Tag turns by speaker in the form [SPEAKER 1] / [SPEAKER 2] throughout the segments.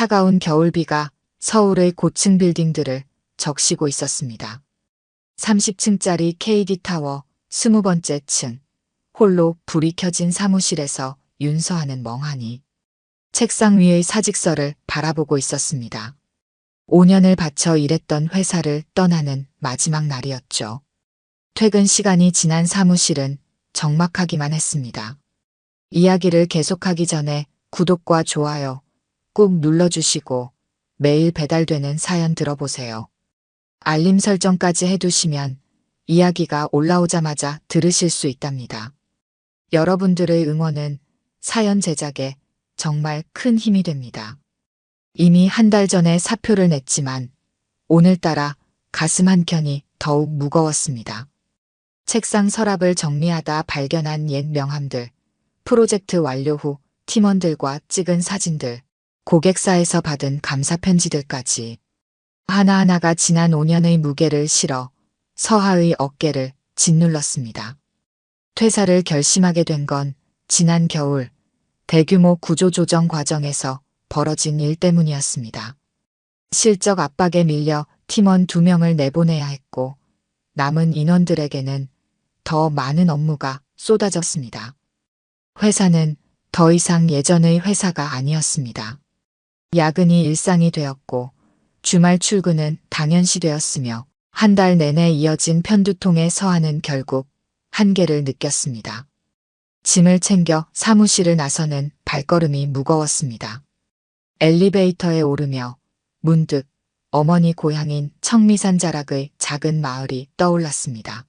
[SPEAKER 1] 차가운 겨울비가 서울의 고층 빌딩들을 적시고 있었습니다. 30층짜리 KD타워 20번째 층, 홀로 불이 켜진 사무실에서 윤서하는 멍하니 책상 위의 사직서를 바라보고 있었습니다. 5년을 바쳐 일했던 회사를 떠나는 마지막 날이었죠. 퇴근 시간이 지난 사무실은 적막하기만 했습니다. 이야기를 계속하기 전에 구독과 좋아요 꾹 눌러주시고 매일 배달되는 사연 들어보세요. 알림 설정까지 해두시면 이야기가 올라오자마자 들으실 수 있답니다. 여러분들의 응원은 사연 제작에 정말 큰 힘이 됩니다. 이미 한 달 전에 사표를 냈지만 오늘따라 가슴 한켠이 더욱 무거웠습니다. 책상 서랍을 정리하다 발견한 옛 명함들, 프로젝트 완료 후 팀원들과 찍은 사진들, 고객사에서 받은 감사 편지들까지 하나하나가 지난 5년의 무게를 실어 서하의 어깨를 짓눌렀습니다. 퇴사를 결심하게 된 건 지난 겨울 대규모 구조조정 과정에서 벌어진 일 때문이었습니다. 실적 압박에 밀려 팀원 2명을 내보내야 했고 남은 인원들에게는 더 많은 업무가 쏟아졌습니다. 회사는 더 이상 예전의 회사가 아니었습니다. 야근이 일상이 되었고 주말 출근은 당연시되었으며 한 달 내내 이어진 편두통의 서하는 결국 한계를 느꼈습니다. 짐을 챙겨 사무실을 나서는 발걸음이 무거웠습니다. 엘리베이터에 오르며 문득 어머니 고향인 청미산 자락의 작은 마을이 떠올랐습니다.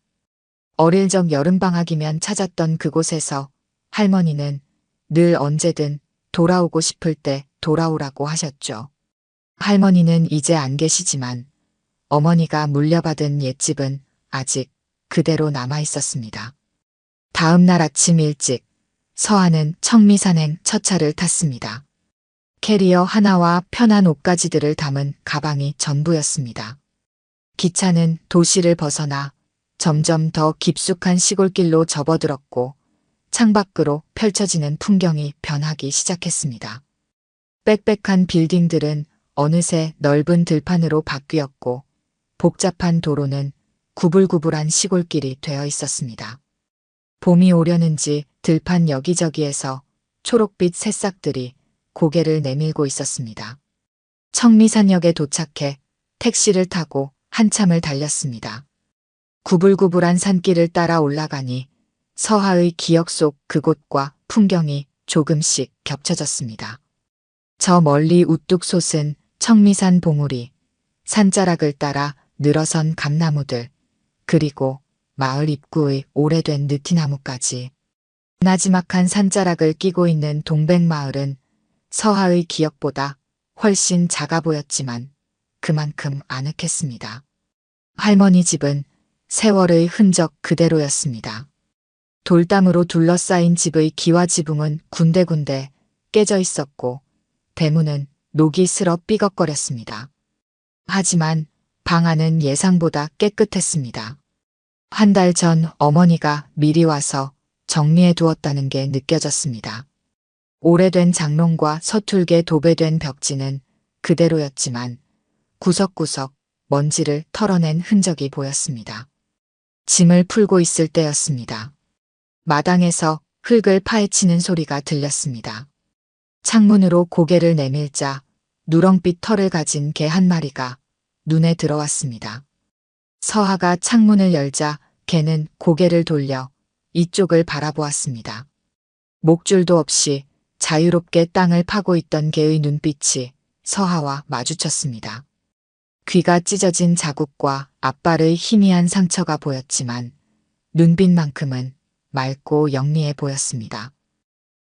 [SPEAKER 1] 어릴 적 여름방학이면 찾았던 그곳에서 할머니는 늘 언제든 돌아오고 싶을 때 돌아오라고 하셨죠. 할머니는 이제 안 계시지만 어머니가 물려받은 옛집은 아직 그대로 남아 있었습니다. 다음 날 아침 일찍 서하는 청미산행 첫 차를 탔습니다. 캐리어 하나와 편한 옷가지들을 담은 가방이 전부였습니다. 기차는 도시를 벗어나 점점 더 깊숙한 시골길로 접어들었고 창밖으로 펼쳐지는 풍경이 변하기 시작했습니다. 빽빽한 빌딩들은 어느새 넓은 들판으로 바뀌었고 복잡한 도로는 구불구불한 시골길이 되어 있었습니다. 봄이 오려는지 들판 여기저기에서 초록빛 새싹들이 고개를 내밀고 있었습니다. 청미산역에 도착해 택시를 타고 한참을 달렸습니다. 구불구불한 산길을 따라 올라가니 서하의 기억 속 그곳과 풍경이 조금씩 겹쳐졌습니다. 저 멀리 우뚝 솟은 청미산 봉우리, 산자락을 따라 늘어선 감나무들, 그리고 마을 입구의 오래된 느티나무까지. 나지막한 산자락을 끼고 있는 동백마을은 서하의 기억보다 훨씬 작아 보였지만 그만큼 아늑했습니다. 할머니 집은 세월의 흔적 그대로였습니다. 돌담으로 둘러싸인 집의 기와지붕은 군데군데 깨져 있었고 대문은 녹이 슬어 삐걱거렸습니다. 하지만 방 안은 예상보다 깨끗했습니다. 한 달 전 어머니가 미리 와서 정리해 두었다는 게 느껴졌습니다. 오래된 장롱과 서툴게 도배된 벽지는 그대로였지만 구석구석 먼지를 털어낸 흔적이 보였습니다. 짐을 풀고 있을 때였습니다. 마당에서 흙을 파헤치는 소리가 들렸습니다. 창문으로 고개를 내밀자 누렁빛 털을 가진 개 한 마리가 눈에 들어왔습니다. 서하가 창문을 열자 개는 고개를 돌려 이쪽을 바라보았습니다. 목줄도 없이 자유롭게 땅을 파고 있던 개의 눈빛이 서하와 마주쳤습니다. 귀가 찢어진 자국과 앞발의 희미한 상처가 보였지만 눈빛만큼은 맑고 영리해 보였습니다.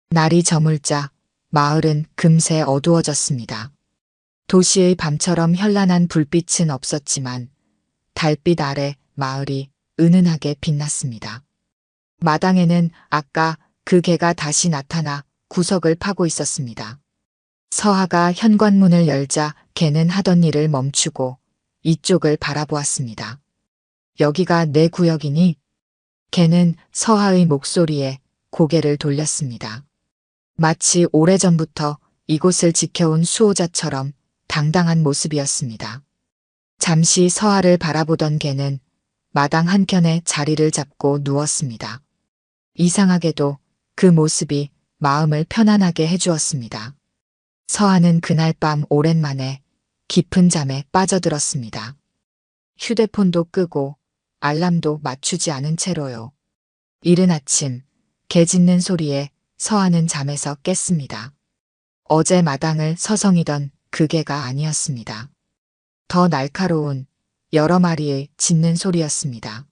[SPEAKER 1] 날이 저물자 마을은 금세 어두워졌습니다. 도시의 밤처럼 현란한 불빛은 없었지만 달빛 아래 마을이 은은하게 빛났습니다. 마당에는 아까 그 개가 다시 나타나 구석을 파고 있었습니다. 서하가 현관문을 열자 개는 하던 일을 멈추고 이쪽을 바라보았습니다. 여기가 내 구역이니? 개는 서하의 목소리에 고개를 돌렸습니다. 마치 오래전부터 이곳을 지켜온 수호자처럼 당당한 모습이었습니다. 잠시 서아를 바라보던 개는 마당 한켠에 자리를 잡고 누웠습니다. 이상하게도 그 모습이 마음을 편안하게 해주었습니다. 서아는 그날 밤 오랜만에 깊은 잠에 빠져들었습니다. 휴대폰도 끄고 알람도 맞추지 않은 채로요. 이른 아침 개 짖는 소리에 서아는 잠에서 깼습니다. 어제 마당을 서성이던 그 개가 아니었습니다. 더 날카로운 여러 마리의 짖는 소리였습니다.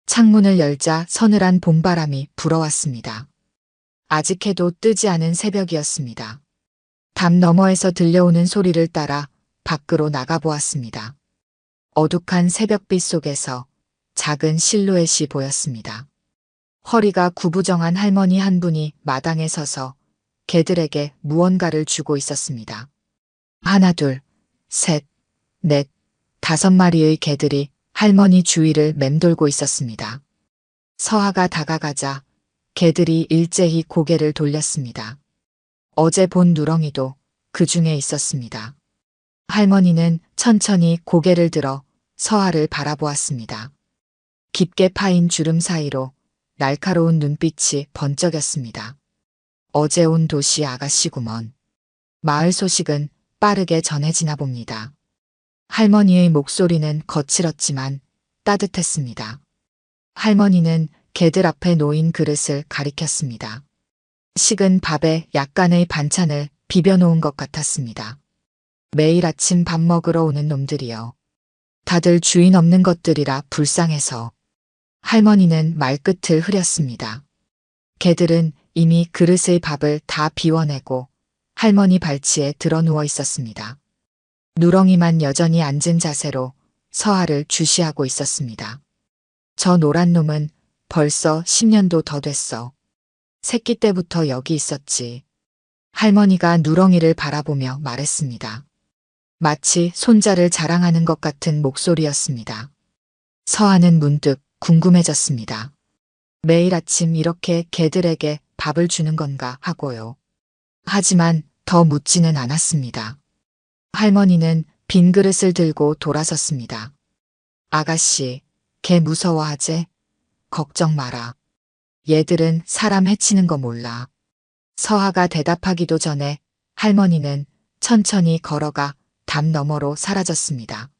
[SPEAKER 1] 창문을 열자 서늘한 봄바람이 불어왔습니다. 아직 해도 뜨지 않은 새벽이었습니다. 담 너머에서 들려오는 소리를 따라 밖으로 나가보았습니다. 어둑한 새벽빛 속에서 작은 실루엣이 보였습니다. 허리가 구부정한 할머니 한 분이 마당에 서서 개들에게 무언가를 주고 있었습니다. 하나, 둘, 셋, 넷, 5마리의 개들이 할머니 주위를 맴돌고 있었습니다. 서아가 다가가자 개들이 일제히 고개를 돌렸습니다. 어제 본 누렁이도 그 중에 있었습니다. 할머니는 천천히 고개를 들어 서아를 바라보았습니다. 깊게 파인 주름 사이로 날카로운 눈빛이 번쩍였습니다. 어제 온 도시 아가씨구먼. 마을 소식은 빠르게 전해지나 봅니다. 할머니의 목소리는 거칠었지만 따뜻했습니다. 할머니는 개들 앞에 놓인 그릇을 가리켰습니다. 식은 밥에 약간의 반찬을 비벼놓은 것 같았습니다. 매일 아침 밥 먹으러 오는 놈들이요. 다들 주인 없는 것들이라 불쌍해서. 할머니는 말끝을 흐렸습니다. 개들은 이미 그릇의 밥을 다 비워내고 할머니 발치에 드러누워 있었습니다. 누렁이만 여전히 앉은 자세로 서아를 주시하고 있었습니다. 저 노란 놈은 벌써 10년도 더 됐어. 새끼 때부터 여기 있었지. 할머니가 누렁이를 바라보며 말했습니다. 마치 손자를 자랑하는 것 같은 목소리였습니다. 서아는 문득 궁금해졌습니다. 매일 아침 이렇게 개들에게 밥을 주는 건가 하고요. 하지만 더 묻지는 않았습니다. 할머니는 빈 그릇을 들고 돌아섰습니다. 아가씨, 개 무서워하제? 걱정 마라. 얘들은 사람 해치는 거 몰라. 서아가 대답하기도 전에 할머니는 천천히 걸어가 담 너머로 사라졌습니다.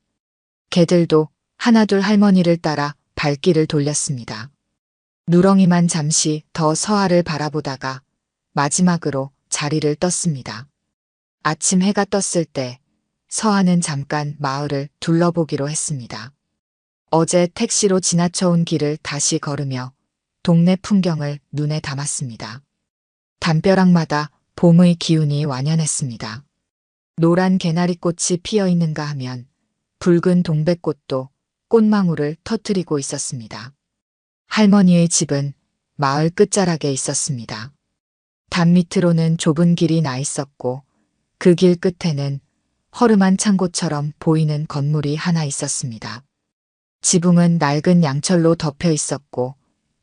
[SPEAKER 1] 개들도 하나둘 할머니를 따라 발길을 돌렸습니다. 누렁이만 잠시 더 서아를 바라보다가 마지막으로 자리를 떴습니다. 아침 해가 떴을 때 서아는 잠깐 마을을 둘러보기로 했습니다. 어제 택시로 지나쳐온 길을 다시 걸으며 동네 풍경을 눈에 담았습니다. 담벼락마다 봄의 기운이 완연했습니다. 노란 개나리꽃이 피어있는가 하면 붉은 동백꽃도 꽃망울을 터뜨리고 있었습니다. 할머니의 집은 마을 끝자락에 있었습니다. 담 밑으로는 좁은 길이 나 있었고 그 길 끝에는 허름한 창고처럼 보이는 건물이 하나 있었습니다. 지붕은 낡은 양철로 덮여 있었고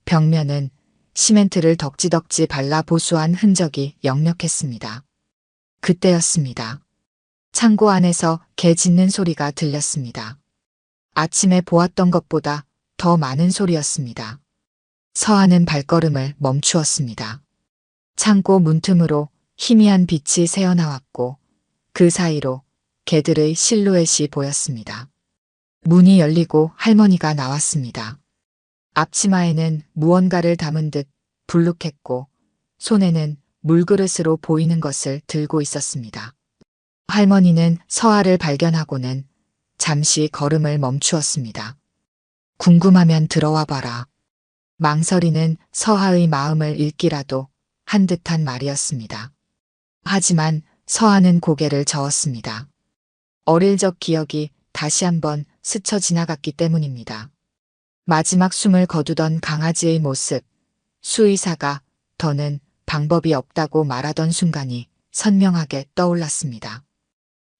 [SPEAKER 1] 벽면은 시멘트를 덕지덕지 발라 보수한 흔적이 역력했습니다. 그때였습니다. 창고 안에서 개 짖는 소리가 들렸습니다. 아침에 보았던 것보다 더 많은 소리였습니다. 서아는 발걸음을 멈추었습니다. 창고 문틈으로 희미한 빛이 새어나왔고 그 사이로 개들의 실루엣이 보였습니다. 문이 열리고 할머니가 나왔습니다. 앞치마에는 무언가를 담은 듯 불룩했고 손에는 물그릇으로 보이는 것을 들고 있었습니다. 할머니는 서아를 발견하고는 잠시 걸음을 멈추었습니다. 궁금하면 들어와 봐라. 망설이는 서아의 마음을 읽기라도 한 듯한 말이었습니다. 하지만 서아는 고개를 저었습니다. 어릴 적 기억이 다시 한번 스쳐 지나갔기 때문입니다. 마지막 숨을 거두던 강아지의 모습, 수의사가 더는 방법이 없다고 말하던 순간이 선명하게 떠올랐습니다.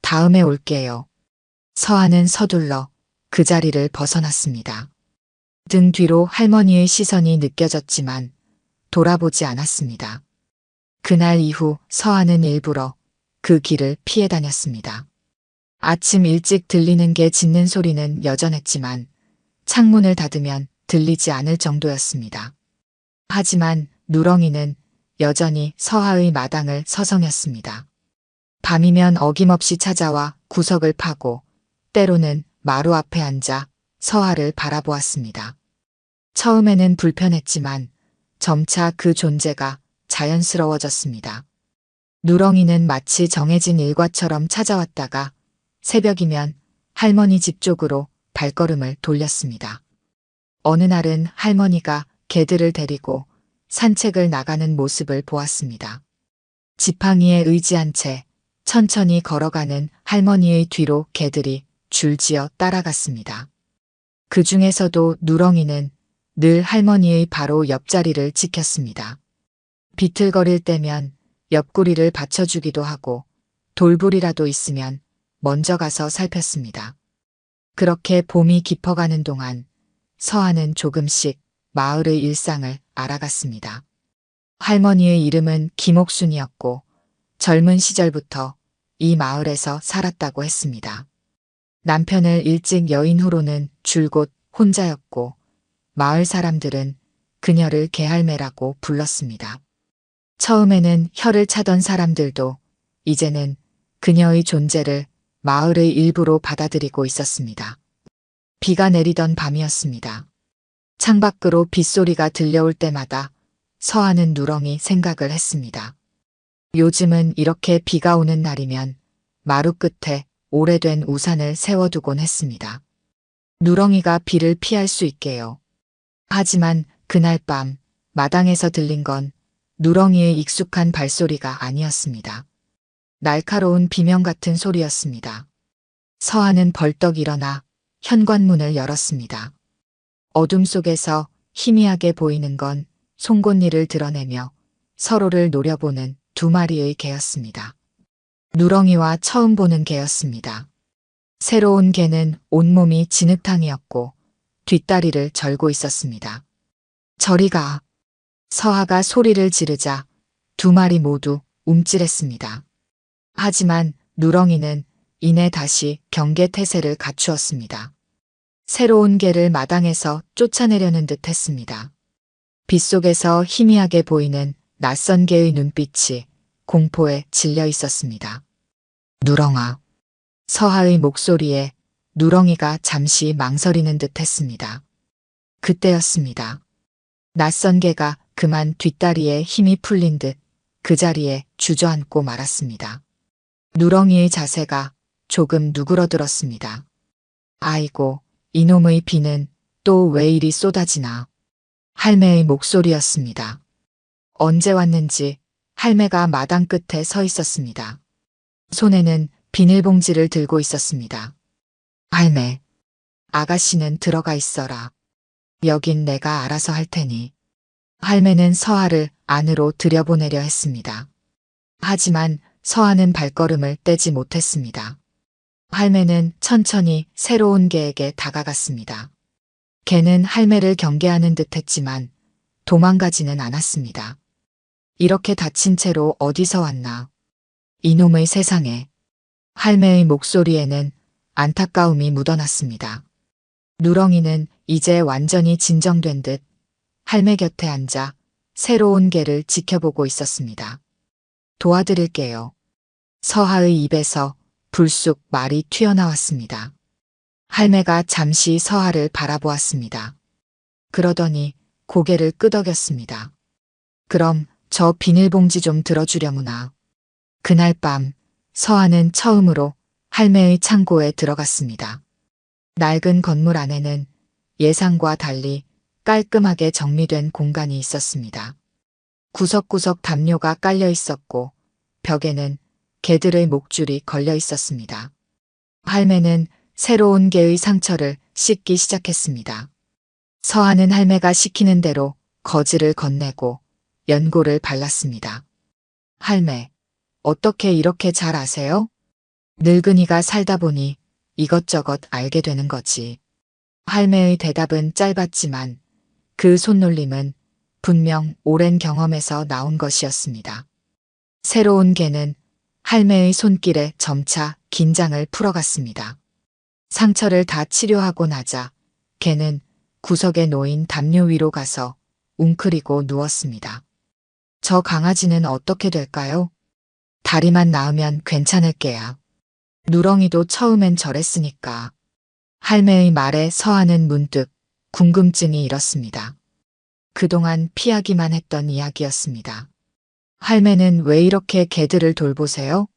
[SPEAKER 1] 다음에 올게요. 서아는 서둘러 그 자리를 벗어났습니다. 등 뒤로 할머니의 시선이 느껴졌지만 돌아보지 않았습니다. 그날 이후 서아는 일부러 그 길을 피해 다녔습니다. 아침 일찍 들리는 개 짖는 소리는 여전했지만 창문을 닫으면 들리지 않을 정도였습니다. 하지만 누렁이는 여전히 서하의 마당을 서성였습니다. 밤이면 어김없이 찾아와 구석을 파고 때로는 마루 앞에 앉아 서하를 바라보았습니다. 처음에는 불편했지만 점차 그 존재가 자연스러워졌습니다. 누렁이는 마치 정해진 일과처럼 찾아왔다가 새벽이면 할머니 집 쪽으로 발걸음을 돌렸습니다. 어느 날은 할머니가 개들을 데리고 산책을 나가는 모습을 보았습니다. 지팡이에 의지한 채 천천히 걸어가는 할머니의 뒤로 개들이 줄지어 따라갔습니다. 그 중에서도 누렁이는 늘 할머니의 바로 옆자리를 지켰습니다. 비틀거릴 때면 옆구리를 받쳐주기도 하고 돌불이라도 있으면 먼저 가서 살폈습니다. 그렇게 봄이 깊어가는 동안 서하는 조금씩 마을의 일상을 알아갔습니다. 할머니의 이름은 김옥순이었고 젊은 시절부터 이 마을에서 살았다고 했습니다. 남편을 일찍 여인 후로는 줄곧 혼자였고 마을 사람들은 그녀를 개할매라고 불렀습니다. 처음에는 혀를 차던 사람들도 이제는 그녀의 존재를 마을의 일부로 받아들이고 있었습니다. 비가 내리던 밤이었습니다. 창밖으로 빗소리가 들려올 때마다 서하는 누렁이 생각을 했습니다. 요즘은 이렇게 비가 오는 날이면 마루 끝에 오래된 우산을 세워두곤 했습니다. 누렁이가 비를 피할 수 있게요. 하지만 그날 밤 마당에서 들린 건 누렁이의 익숙한 발소리가 아니었습니다. 날카로운 비명 같은 소리였습니다. 서하는 벌떡 일어나 현관문을 열었습니다. 어둠 속에서 희미하게 보이는 건 송곳니를 드러내며 서로를 노려보는 두 마리의 개였습니다. 누렁이와 처음 보는 개였습니다. 새로운 개는 온몸이 진흙탕이었고 뒷다리를 절고 있었습니다. 저리 가. 서하가 소리를 지르자 두 마리 모두 움찔했습니다. 하지만 누렁이는 이내 다시 경계태세를 갖추었습니다. 새로운 개를 마당에서 쫓아내려는 듯 했습니다. 빗속에서 희미하게 보이는 낯선 개의 눈빛이 공포에 질려 있었습니다. 누렁아. 서하의 목소리에 누렁이가 잠시 망설이는 듯 했습니다. 그때였습니다. 낯선 개가 그만 뒷다리에 힘이 풀린 듯 그 자리에 주저앉고 말았습니다. 누렁이의 자세가 조금 누그러들었습니다. 아이고, 이놈의 비는 또 왜 이리 쏟아지나. 할매의 목소리였습니다. 언제 왔는지 할매가 마당 끝에 서 있었습니다. 손에는 비닐봉지를 들고 있었습니다. 할매, 아가씨는 들어가 있어라. 여긴 내가 알아서 할 테니. 할매는 서하를 안으로 들여보내려 했습니다. 하지만 서하는 발걸음을 떼지 못했습니다. 할매는 천천히 새로운 개에게 다가갔습니다. 개는 할매를 경계하는 듯 했지만 도망가지는 않았습니다. 이렇게 다친 채로 어디서 왔나. 이놈의 세상에. 할매의 목소리에는 안타까움이 묻어났습니다. 누렁이는 이제 완전히 진정된 듯 할매 곁에 앉아 새로운 개를 지켜보고 있었습니다. 도와드릴게요. 서하의 입에서 불쑥 말이 튀어나왔습니다. 할매가 잠시 서하를 바라보았습니다. 그러더니 고개를 끄덕였습니다. 그럼 저 비닐봉지 좀 들어주려무나. 그날 밤 서하는 처음으로 할매의 창고에 들어갔습니다. 낡은 건물 안에는 예상과 달리 깔끔하게 정리된 공간이 있었습니다. 구석구석 담요가 깔려 있었고 벽에는 개들의 목줄이 걸려 있었습니다. 할매는 새로운 개의 상처를 씻기 시작했습니다. 서하는 할매가 시키는 대로 거즈를 건네고 연고를 발랐습니다. 할매, 어떻게 이렇게 잘 아세요? 늙은이가 살다 보니 이것저것 알게 되는 거지. 할매의 대답은 짧았지만 그 손놀림은 분명 오랜 경험에서 나온 것이었습니다. 새로운 개는 할매의 손길에 점차 긴장을 풀어갔습니다. 상처를 다 치료하고 나자 개는 구석에 놓인 담요 위로 가서 웅크리고 누웠습니다. 저 강아지는 어떻게 될까요? 다리만 나으면 괜찮을게야. 누렁이도 처음엔 저랬으니까. 할매의 말에 서한은 문득 궁금증이 일었습니다. 그동안 피하기만 했던 이야기였습니다. 할매는 왜 이렇게 개들을 돌보세요?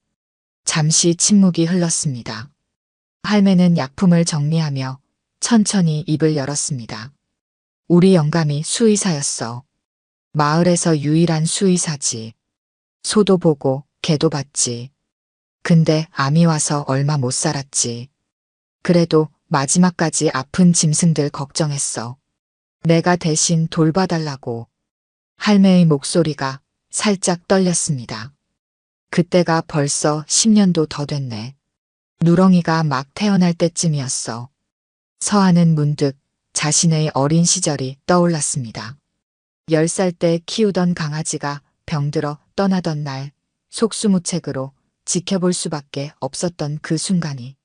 [SPEAKER 1] 잠시 침묵이 흘렀습니다. 할매는 약품을 정리하며 천천히 입을 열었습니다. 우리 영감이 수의사였어. 마을에서 유일한 수의사지. 소도 보고 개도 봤지. 근데 암이 와서 얼마 못 살았지. 그래도 마지막까지 아픈 짐승들 걱정했어. 내가 대신 돌봐달라고. 할매의 목소리가 살짝 떨렸습니다. 그때가 벌써 10년도 더 됐네. 누렁이가 막 태어날 때쯤이었어. 서한은 문득 자신의 어린 시절이 떠올랐습니다. 10살 때 키우던 강아지가 병들어 떠나던 날 속수무책으로 지켜볼 수밖에 없었던 그 순간이.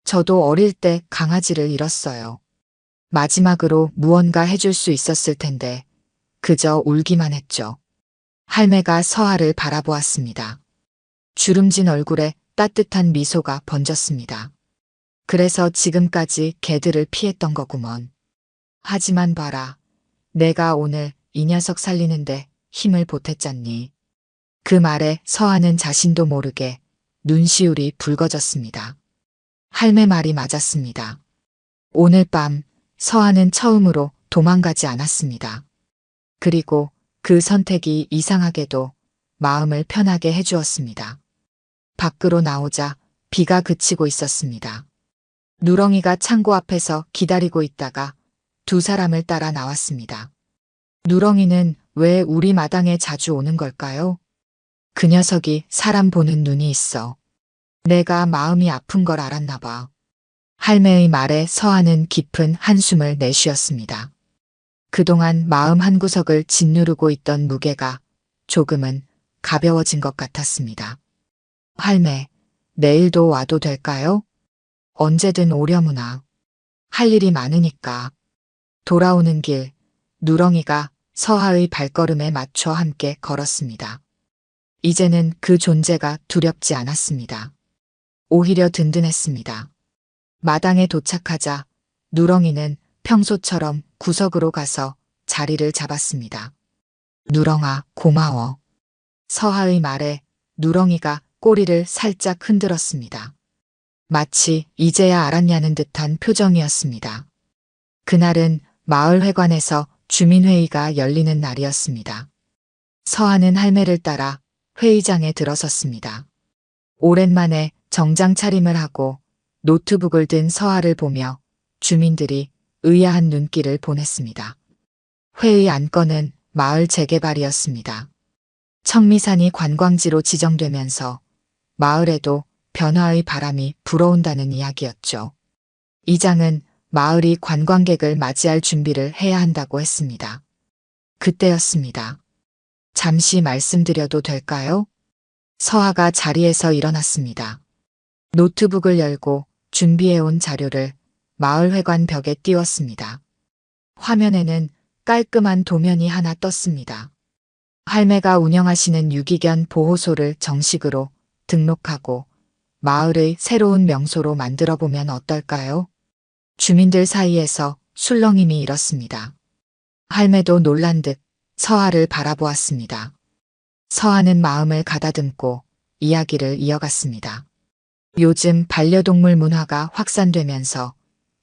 [SPEAKER 1] 저도 어릴 때 강아지를 잃었어요. 마지막으로 무언가 해줄 수 있었을 텐데 그저 울기만 했죠. 할매가 서하를 바라보았습니다. 주름진 얼굴에 따뜻한 미소가 번졌습니다. 그래서 지금까지 개들을 피했던 거구먼. 하지만 봐라. 내가 오늘 이 녀석 살리는데 힘을 보탰잖니. 그 말에 서하는 자신도 모르게 눈시울이 붉어졌습니다. 할매 말이 맞았습니다. 오늘 밤 서하는 처음으로 도망가지 않았습니다. 그리고 그 선택이 이상하게도 마음을 편하게 해주었습니다. 밖으로 나오자 비가 그치고 있었습니다. 누렁이가 창고 앞에서 기다리고 있다가 두 사람을 따라 나왔습니다. 누렁이는 왜 우리 마당에 자주 오는 걸까요? 그 녀석이 사람 보는 눈이 있어. 내가 마음이 아픈 걸 알았나 봐. 할매의 말에 서하는 깊은 한숨을 내쉬었습니다. 그동안 마음 한구석을 짓누르고 있던 무게가 조금은 가벼워진 것 같았습니다. 할매, 내일도 와도 될까요? 언제든 오려무나. 할 일이 많으니까. 돌아오는 길, 누렁이가 서하의 발걸음에 맞춰 함께 걸었습니다. 이제는 그 존재가 두렵지 않았습니다. 오히려 든든했습니다. 마당에 도착하자 누렁이는 평소처럼 구석으로 가서 자리를 잡았습니다. 누렁아, 고마워. 서하의 말에 누렁이가 꼬리를 살짝 흔들었습니다. 마치 이제야 알았냐는 듯한 표정이었습니다. 그날은 마을 회관에서 주민회의가 열리는 날이었습니다. 서하는 할매를 따라 회의장에 들어섰습니다. 오랜만에 정장 차림을 하고 노트북을 든 서하를 보며 주민들이 의아한 눈길을 보냈습니다. 회의 안건은 마을 재개발이었습니다. 청미산이 관광지로 지정되면서 마을에도 변화의 바람이 불어온다는 이야기였죠. 이장은 마을이 관광객을 맞이할 준비를 해야 한다고 했습니다. 그때였습니다. 잠시 말씀드려도 될까요? 서하가 자리에서 일어났습니다. 노트북을 열고 준비해온 자료를 마을회관 벽에 띄웠습니다. 화면에는 깔끔한 도면이 하나 떴습니다. 할매가 운영하시는 유기견 보호소를 정식으로 등록하고 마을의 새로운 명소로 만들어보면 어떨까요? 주민들 사이에서 술렁임이 일었습니다. 할매도 놀란 듯 서하를 바라보았습니다. 서하는 마음을 가다듬고 이야기를 이어갔습니다. 요즘 반려동물 문화가 확산되면서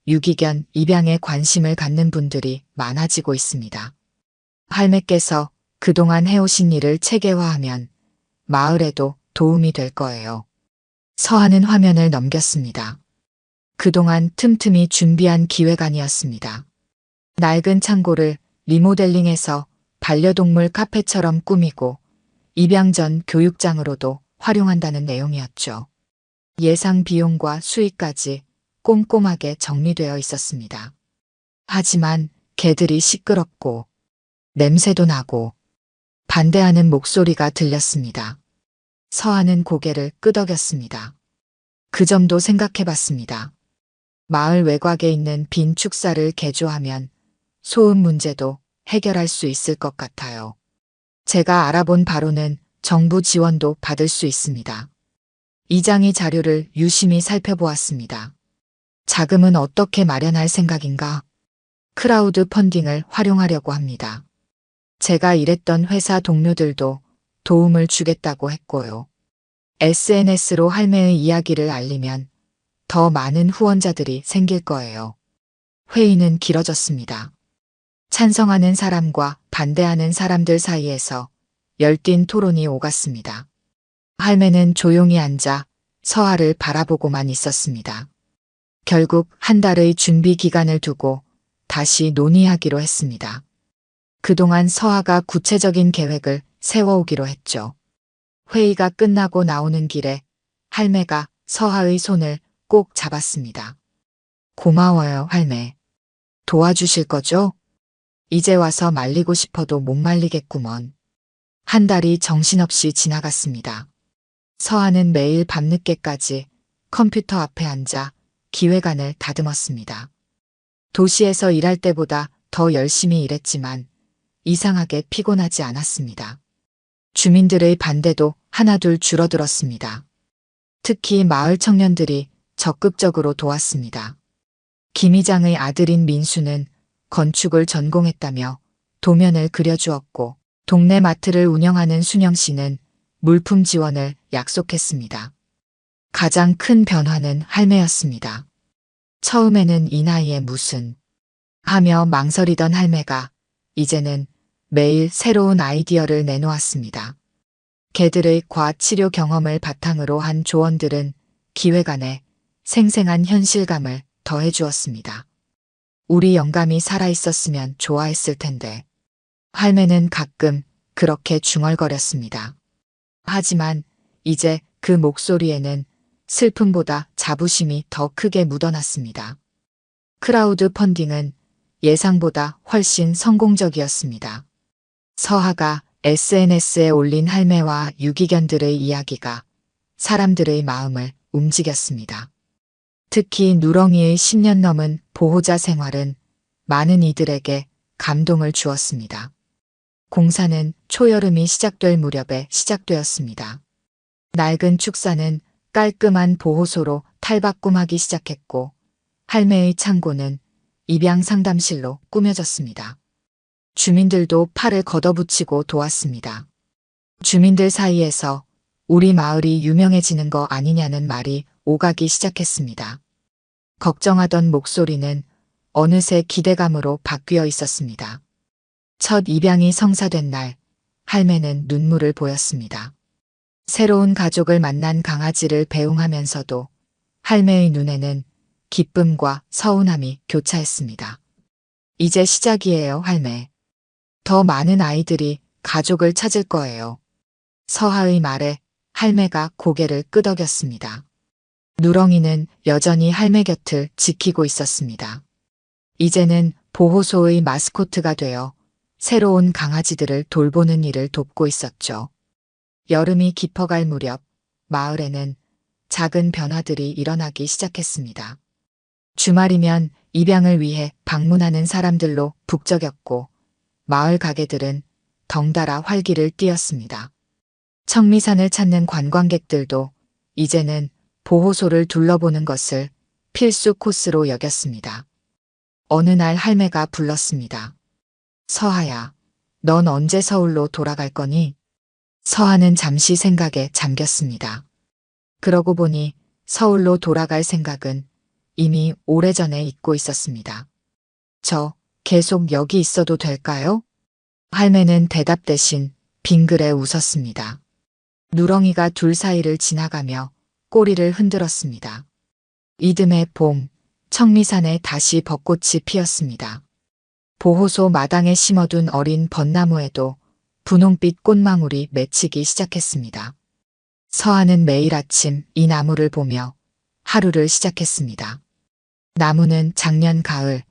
[SPEAKER 1] 유기견 입양에 관심을 갖는 분들이 많아지고 있습니다. 할매께서 그동안 해오신 일을 체계화하면 마을에도 도움이 될 거예요. 서하는 화면을 넘겼습니다. 그동안 틈틈이 준비한 기획안이었습니다. 낡은 창고를 리모델링해서 반려동물 카페처럼 꾸미고 입양 전 교육장으로도 활용한다는 내용이었죠. 예상 비용과 수익까지 꼼꼼하게 정리되어 있었습니다. 하지만 개들이 시끄럽고 냄새도 나고 반대하는 목소리가 들렸습니다. 서하는 고개를 끄덕였습니다. 그 점도 생각해 봤습니다. 마을 외곽에 있는 빈 축사를 개조하면 소음 문제도 해결할 수 있을 것 같아요. 제가 알아본 바로는 정부 지원도 받을 수 있습니다. 이장이 자료를 유심히 살펴보았습니다. 자금은 어떻게 마련할 생각인가? 크라우드 펀딩을 활용하려고 합니다. 제가 일했던 회사 동료들도 도움을 주겠다고 했고요. SNS로 할매의 이야기를 알리면 더 많은 후원자들이 생길 거예요. 회의는 길어졌습니다. 찬성하는 사람과 반대하는 사람들 사이에서 열띤 토론이 오갔습니다. 할매는 조용히 앉아 서하를 바라보고만 있었습니다. 결국 한 달의 준비 기간을 두고 다시 논의하기로 했습니다. 그동안 서하가 구체적인 계획을 세워오기로 했죠. 회의가 끝나고 나오는 길에 할매가 서하의 손을 꼭 잡았습니다. 고마워요, 할매. 도와주실 거죠? 이제 와서 말리고 싶어도 못 말리겠구먼. 한 달이 정신없이 지나갔습니다. 서하는 매일 밤늦게까지 컴퓨터 앞에 앉아 기획안을 다듬었습니다. 도시에서 일할 때보다 더 열심히 일했지만 이상하게 피곤하지 않았습니다. 주민들의 반대도 하나둘 줄어들었습니다. 특히 마을 청년들이 적극적으로 도왔습니다. 김 이장의 아들인 민수는 건축을 전공했다며 도면을 그려주었고 동네 마트를 운영하는 순영 씨는 물품 지원을 약속했습니다. 가장 큰 변화는 할매였습니다. 처음에는 이 나이에 무슨 하며 망설이던 할매가 이제는 매일 새로운 아이디어를 내놓았습니다. 개들의 과치료 경험을 바탕으로 한 조언들은 기획안에 생생한 현실감을 더해 주었습니다. 우리 영감이 살아있었으면 좋아했을 텐데. 할매는 가끔 그렇게 중얼거렸습니다. 하지만 이제 그 목소리에는 슬픔보다 자부심이 더 크게 묻어났습니다. 크라우드 펀딩은 예상보다 훨씬 성공적이었습니다. 서하가 SNS에 올린 할매와 유기견들의 이야기가 사람들의 마음을 움직였습니다. 특히 누렁이의 10년 넘은 보호자 생활은 많은 이들에게 감동을 주었습니다. 공사는 초여름이 시작될 무렵에 시작되었습니다. 낡은 축사는 깔끔한 보호소로 탈바꿈하기 시작했고 할매의 창고는 입양 상담실로 꾸며졌습니다. 주민들도 팔을 걷어붙이고 도왔습니다. 주민들 사이에서 우리 마을이 유명해지는 거 아니냐는 말이 오가기 시작했습니다. 걱정하던 목소리는 어느새 기대감으로 바뀌어 있었습니다. 첫 입양이 성사된 날, 할매는 눈물을 보였습니다. 새로운 가족을 만난 강아지를 배웅하면서도 할매의 눈에는 기쁨과 서운함이 교차했습니다. 이제 시작이에요, 할매. 더 많은 아이들이 가족을 찾을 거예요. 서하의 말에 할매가 고개를 끄덕였습니다. 누렁이는 여전히 할매 곁을 지키고 있었습니다. 이제는 보호소의 마스코트가 되어 새로운 강아지들을 돌보는 일을 돕고 있었죠. 여름이 깊어갈 무렵 마을에는 작은 변화들이 일어나기 시작했습니다. 주말이면 입양을 위해 방문하는 사람들로 북적였고 마을 가게들은 덩달아 활기를 띠었습니다. 청미산을 찾는 관광객들도 이제는 보호소를 둘러보는 것을 필수 코스로 여겼습니다. 어느 날 할매가 불렀습니다. 서하야, 넌 언제 서울로 돌아갈 거니? 서하는 잠시 생각에 잠겼습니다. 그러고 보니 서울로 돌아갈 생각은 이미 오래전에 잊고 있었습니다. 저 계속 여기 있어도 될까요? 할매는 대답 대신 빙그레 웃었습니다. 누렁이가 둘 사이를 지나가며 꼬리를 흔들었습니다. 이듬해 봄, 청미산에 다시 벚꽃이 피었습니다. 보호소 마당에 심어둔 어린 벚나무에도 분홍빛 꽃망울이 맺히기 시작했습니다. 서하는 매일 아침 이 나무를 보며 하루를 시작했습니다. 나무는 작년 가을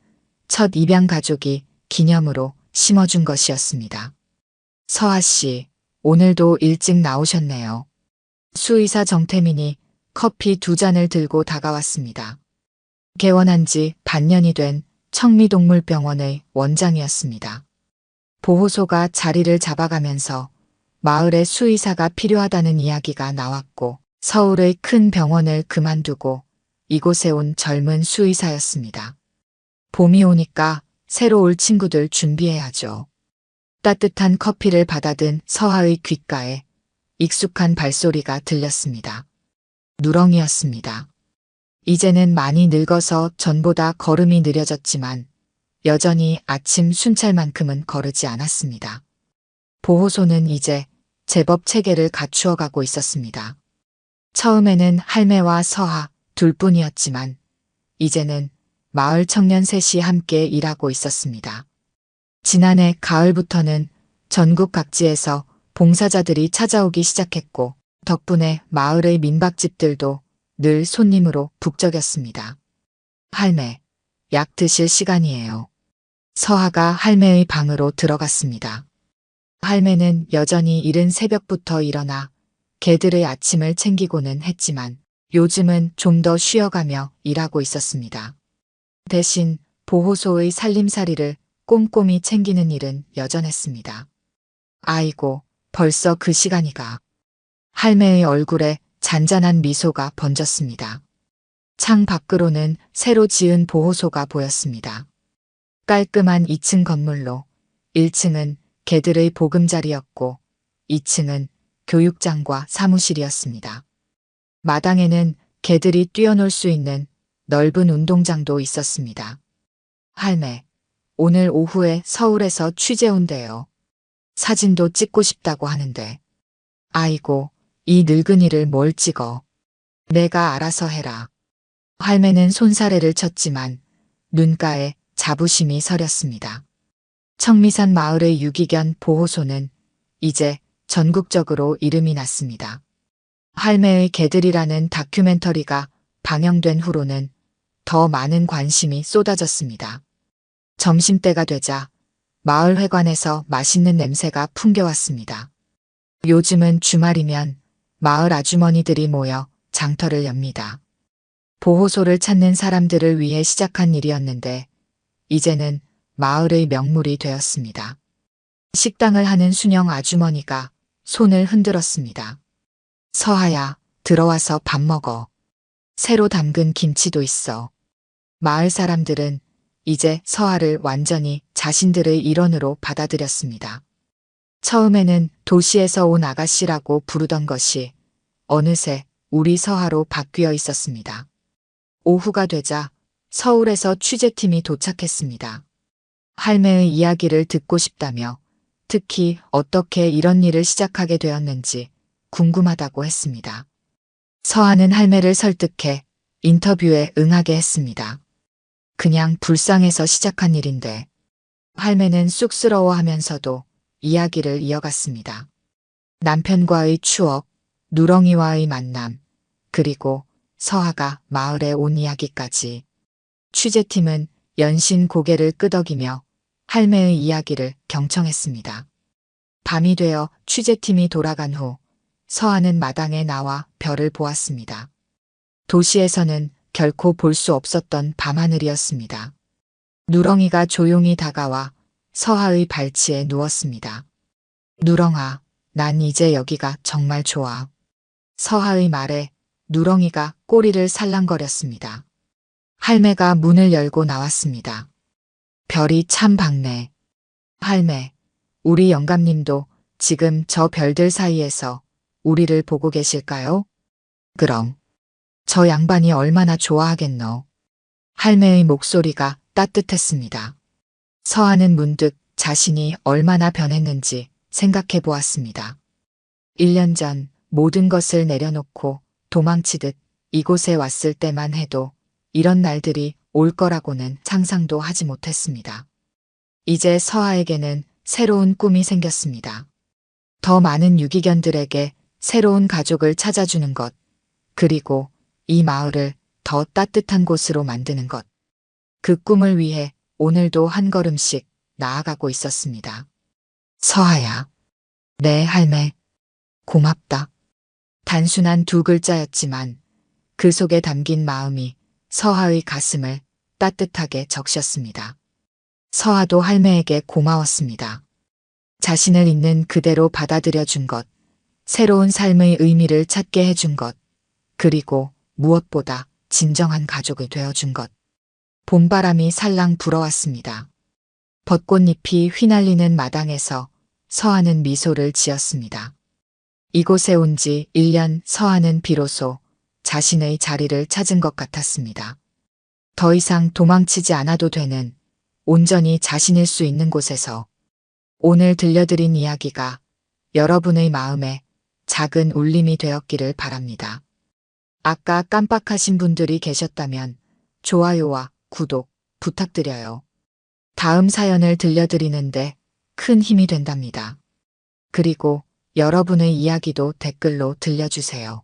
[SPEAKER 1] 첫 입양 가족이 기념으로 심어준 것이었습니다. 서하 씨, 오늘도 일찍 나오셨네요. 수의사 정태민이 커피 2잔을 들고 다가왔습니다. 개원한 지 반년이 된 청미동물병원의 원장이었습니다. 보호소가 자리를 잡아가면서 마을에 수의사가 필요하다는 이야기가 나왔고 서울의 큰 병원을 그만두고 이곳에 온 젊은 수의사였습니다. 봄이 오니까 새로 올 친구들 준비해야죠. 따뜻한 커피를 받아든 서하의 귓가에 익숙한 발소리가 들렸습니다. 누렁이였습니다. 이제는 많이 늙어서 전보다 걸음이 느려졌지만 여전히 아침 순찰만큼은 거르지 않았습니다. 보호소는 이제 제법 체계를 갖추어 가고 있었습니다. 처음에는 할매와 서하 둘뿐이었지만 이제는 마을 청년 셋이 함께 일하고 있었습니다. 지난해 가을부터는 전국 각지에서 봉사자들이 찾아오기 시작했고 덕분에 마을의 민박집들도 늘 손님으로 북적였습니다. 할매, 약 드실 시간이에요. 서하가 할매의 방으로 들어갔습니다. 할매는 여전히 이른 새벽부터 일어나 개들의 아침을 챙기고는 했지만 요즘은 좀 더 쉬어가며 일하고 있었습니다. 대신 보호소의 살림살이를 꼼꼼히 챙기는 일은 여전했습니다. 아이고, 벌써 그 시간이가. 할매의 얼굴에 잔잔한 미소가 번졌습니다. 창 밖으로는 새로 지은 보호소가 보였습니다. 깔끔한 2층 건물로 1층은 개들의 보금자리였고 2층은 교육장과 사무실이었습니다. 마당에는 개들이 뛰어놀 수 있는 넓은 운동장도 있었습니다. 할매, 오늘 오후에 서울에서 취재 온대요. 사진도 찍고 싶다고 하는데. 아이고, 이 늙은이를 뭘 찍어. 내가 알아서 해라. 할매는 손사래를 쳤지만 눈가에 자부심이 서렸습니다. 청미산 마을의 유기견 보호소는 이제 전국적으로 이름이 났습니다. 할매의 개들이라는 다큐멘터리가 방영된 후로는 더 많은 관심이 쏟아졌습니다. 점심때가 되자 마을 회관에서 맛있는 냄새가 풍겨왔습니다. 요즘은 주말이면 마을 아주머니들이 모여 장터를 엽니다. 보호소를 찾는 사람들을 위해 시작한 일이었는데 이제는 마을의 명물이 되었습니다. 식당을 하는 순영 아주머니가 손을 흔들었습니다. 서하야, 들어와서 밥 먹어. 새로 담근 김치도 있어. 마을 사람들은 이제 서하를 완전히 자신들의 일원으로 받아들였습니다. 처음에는 도시에서 온 아가씨라고 부르던 것이 어느새 우리 서하로 바뀌어 있었습니다. 오후가 되자 서울에서 취재팀이 도착했습니다. 할매의 이야기를 듣고 싶다며 특히 어떻게 이런 일을 시작하게 되었는지 궁금하다고 했습니다. 서하는 할매를 설득해 인터뷰에 응하게 했습니다. 그냥 불쌍해서 시작한 일인데. 할매는 쑥스러워하면서도 이야기를 이어갔습니다. 남편과의 추억, 누렁이와의 만남, 그리고 서하가 마을에 온 이야기까지. 취재팀은 연신 고개를 끄덕이며 할매의 이야기를 경청했습니다. 밤이 되어 취재팀이 돌아간 후 서하는 마당에 나와 별을 보았습니다. 도시에서는 결코 볼 수 없었던 밤하늘이었습니다. 누렁이가 조용히 다가와 서하의 발치에 누웠습니다. 누렁아, 난 이제 여기가 정말 좋아. 서하의 말에 누렁이가 꼬리를 살랑거렸습니다. 할매가 문을 열고 나왔습니다. 별이 참 밝네. 할매, 우리 영감님도 지금 저 별들 사이에서 우리를 보고 계실까요? 그럼 저 양반이 얼마나 좋아하겠노. 할매의 목소리가 따뜻했습니다. 서하는 문득 자신이 얼마나 변했는지 생각해 보았습니다. 1년 전 모든 것을 내려놓고 도망치듯 이곳에 왔을 때만 해도 이런 날들이 올 거라고는 상상도 하지 못했습니다. 이제 서하에게는 새로운 꿈이 생겼습니다. 더 많은 유기견들에게 새로운 가족을 찾아주는 것, 그리고 이 마을을 더 따뜻한 곳으로 만드는 것. 그 꿈을 위해 오늘도 한 걸음씩 나아가고 있었습니다. 서하야. 네, 할매. 고맙다. 단순한 두 글자였지만 그 속에 담긴 마음이 서하의 가슴을 따뜻하게 적셨습니다. 서하도 할매에게 고마웠습니다. 자신을 있는 그대로 받아들여 준 것, 새로운 삶의 의미를 찾게 해준 것, 그리고 무엇보다 진정한 가족이 되어준 것. 봄바람이 살랑 불어왔습니다. 벚꽃잎이 휘날리는 마당에서 서하는 미소를 지었습니다. 이곳에 온 지 1년 서하는 비로소 자신의 자리를 찾은 것 같았습니다. 더 이상 도망치지 않아도 되는 온전히 자신일 수 있는 곳에서 오늘 들려드린 이야기가 여러분의 마음에 작은 울림이 되었기를 바랍니다. 아까 깜빡하신 분들이 계셨다면 좋아요와 구독 부탁드려요. 다음 사연을 들려드리는데 큰 힘이 된답니다. 그리고 여러분의 이야기도 댓글로 들려주세요.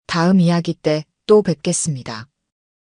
[SPEAKER 1] 다음 이야기 때 또 뵙겠습니다.